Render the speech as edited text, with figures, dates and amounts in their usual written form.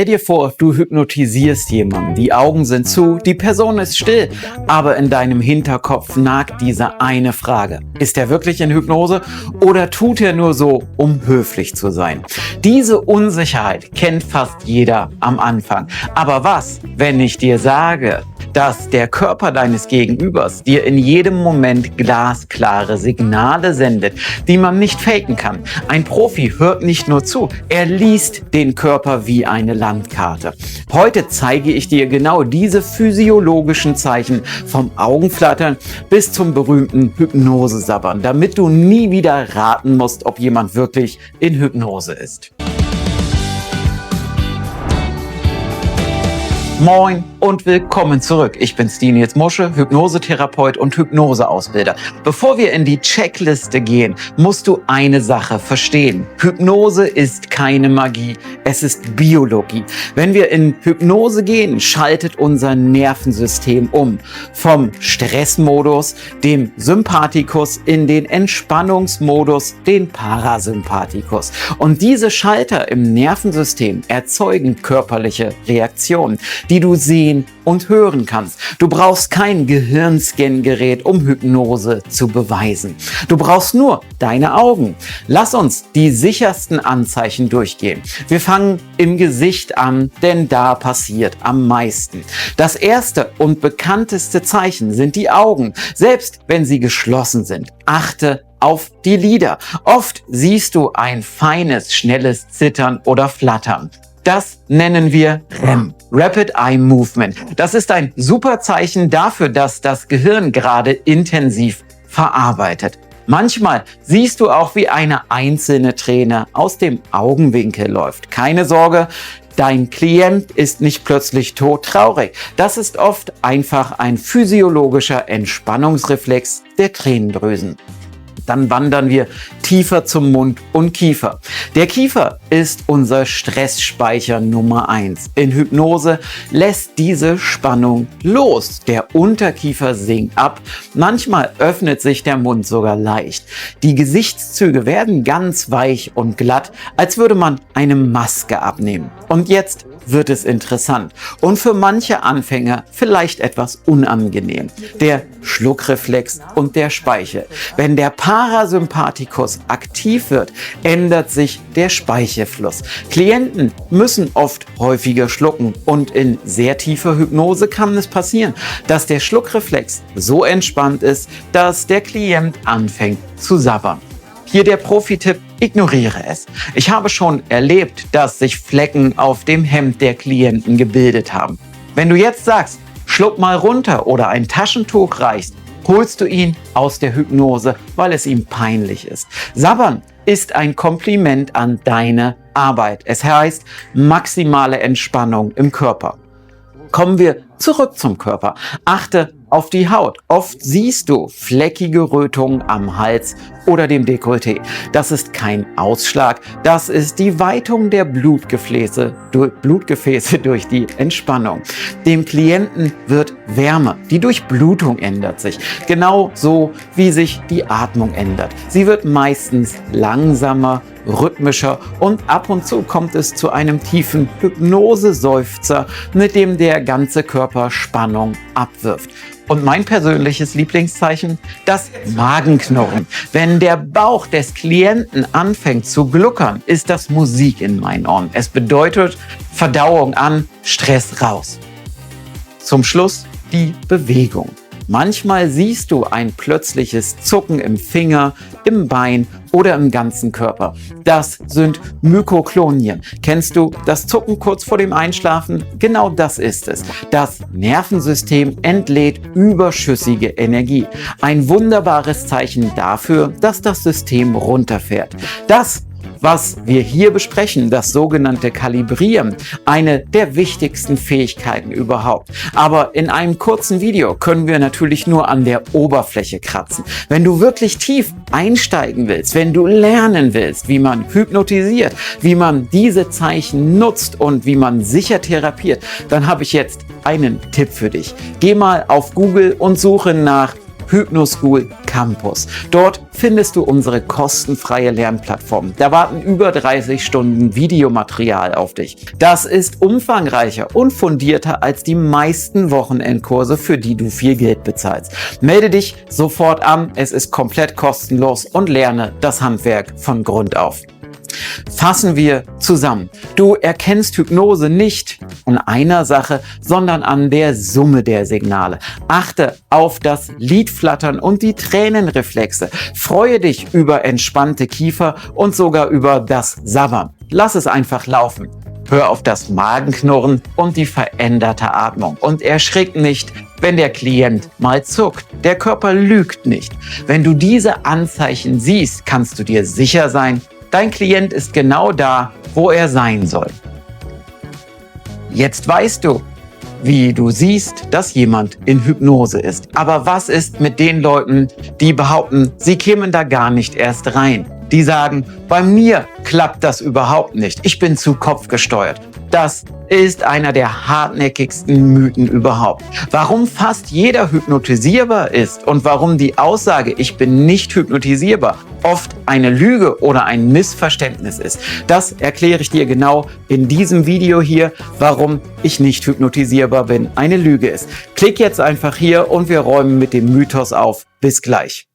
Stell dir vor, du hypnotisierst jemanden, die Augen sind zu, die Person ist still, aber in deinem Hinterkopf nagt diese eine Frage. Ist er wirklich in Hypnose oder tut er nur so, um höflich zu sein? Diese Unsicherheit kennt fast jeder am Anfang. Aber was, wenn ich dir sage, dass der Körper deines Gegenübers dir in jedem Moment glasklare Signale sendet, die man nicht faken kann? Ein Profi hört nicht nur zu, er liest den Körper wie eine Landkarte. Heute zeige ich dir genau diese physiologischen Zeichen vom Augenflattern bis zum berühmten Hypnosesabbern, damit du nie wieder raten musst, ob jemand wirklich in Hypnose ist. Moin und willkommen zurück. Ich bin Nils Musche, Hypnosetherapeut und Hypnoseausbilder. Bevor wir in die Checkliste gehen, musst du eine Sache verstehen. Hypnose ist keine Magie, es ist Biologie. Wenn wir in Hypnose gehen, schaltet unser Nervensystem um. Vom Stressmodus, dem Sympathikus, in den Entspannungsmodus, den Parasympathikus. Und diese Schalter im Nervensystem erzeugen körperliche Reaktionen, die du sehen und hören kannst. Du brauchst kein Gehirnscan-Gerät, um Hypnose zu beweisen. Du brauchst nur deine Augen. Lass uns die sichersten Anzeichen durchgehen. Wir fangen im Gesicht an, denn da passiert am meisten. Das erste und bekannteste Zeichen sind die Augen, selbst wenn sie geschlossen sind. Achte auf die Lider. Oft siehst du ein feines, schnelles Zittern oder Flattern. Das nennen wir REM, Rapid Eye Movement. Das ist ein super Zeichen dafür, dass das Gehirn gerade intensiv verarbeitet. Manchmal siehst du auch, wie eine einzelne Träne aus dem Augenwinkel läuft. Keine Sorge, dein Klient ist nicht plötzlich todtraurig. Das ist oft einfach ein physiologischer Entspannungsreflex der Tränendrüsen. Dann wandern wir tiefer zum Mund und Kiefer. Der Kiefer ist unser Stressspeicher Nummer 1. In Hypnose lässt diese Spannung los. Der Unterkiefer sinkt ab. Manchmal öffnet sich der Mund sogar leicht. Die Gesichtszüge werden ganz weich und glatt, als würde man eine Maske abnehmen. Und jetzt wird es interessant und für manche Anfänger vielleicht etwas unangenehm. Der Schluckreflex und der Speichel. Wenn der Parasympathikus aktiv wird, ändert sich der Speichelfluss. Klienten müssen oft häufiger schlucken und in sehr tiefer Hypnose kann es passieren, dass der Schluckreflex so entspannt ist, dass der Klient anfängt zu sabbern. Hier der Profi-Tipp: Ignoriere es. Ich habe schon erlebt, dass sich Flecken auf dem Hemd der Klienten gebildet haben. Wenn du jetzt sagst, schluck mal runter oder ein Taschentuch reicht, holst du ihn aus der Hypnose, weil es ihm peinlich ist. Sabbern ist ein Kompliment an deine Arbeit. Es heißt maximale Entspannung im Körper. Kommen wir zurück zum Körper. Achte auf die Haut. Oft siehst du fleckige Rötungen am Hals oder dem Dekolleté. Das ist kein Ausschlag, das ist die Weitung der Blutgefäße durch die Entspannung. Dem Klienten wird Wärme, die Durchblutung ändert sich, genauso wie sich die Atmung ändert. Sie wird meistens langsamer, rhythmischer und ab und zu kommt es zu einem tiefen Hypnose-Seufzer, mit dem der ganze Körper Spannung abwirft. Und mein persönliches Lieblingszeichen, das Magenknurren. Wenn der Bauch des Klienten anfängt zu gluckern, ist das Musik in meinen Ohren. Es bedeutet Verdauung an, Stress raus. Zum Schluss die Bewegung. Manchmal siehst du ein plötzliches Zucken im Finger, im Bein oder im ganzen Körper. Das sind Mykoklonien. Kennst du das Zucken kurz vor dem Einschlafen? Genau das ist es. Das Nervensystem entlädt überschüssige Energie. Ein wunderbares Zeichen dafür, dass das System runterfährt. Das, was wir hier besprechen, das sogenannte Kalibrieren, eine der wichtigsten Fähigkeiten überhaupt. Aber in einem kurzen Video können wir natürlich nur an der Oberfläche kratzen. Wenn du wirklich tief einsteigen willst, wenn du lernen willst, wie man hypnotisiert, wie man diese Zeichen nutzt und wie man sicher therapiert, dann habe ich jetzt einen Tipp für dich. Geh mal auf Google und suche nach Hypnoschool Campus. Dort findest du unsere kostenfreie Lernplattform. Da warten über 30 Stunden Videomaterial auf dich. Das ist umfangreicher und fundierter als die meisten Wochenendkurse, für die du viel Geld bezahlst. Melde dich sofort an, es ist komplett kostenlos und lerne das Handwerk von Grund auf. Fassen wir zusammen. Du erkennst Hypnose nicht an einer Sache, sondern an der Summe der Signale. Achte auf das Lidflattern und die Tränenreflexe. Freue dich über entspannte Kiefer und sogar über das Sabbern. Lass es einfach laufen. Hör auf das Magenknurren und die veränderte Atmung. Und erschrick nicht, wenn der Klient mal zuckt. Der Körper lügt nicht. Wenn du diese Anzeichen siehst, kannst du dir sicher sein, dein Klient ist genau da, wo er sein soll. Jetzt weißt du, wie du siehst, dass jemand in Hypnose ist. Aber was ist mit den Leuten, die behaupten, sie kämen da gar nicht erst rein? Die sagen, bei mir klappt das überhaupt nicht. Ich bin zu kopfgesteuert. Das ist einer der hartnäckigsten Mythen überhaupt. Warum fast jeder hypnotisierbar ist und warum die Aussage, ich bin nicht hypnotisierbar, oft eine Lüge oder ein Missverständnis ist, das erkläre ich dir genau in diesem Video hier, warum ich nicht hypnotisierbar bin, eine Lüge ist. Klick jetzt einfach hier und wir räumen mit dem Mythos auf. Bis gleich.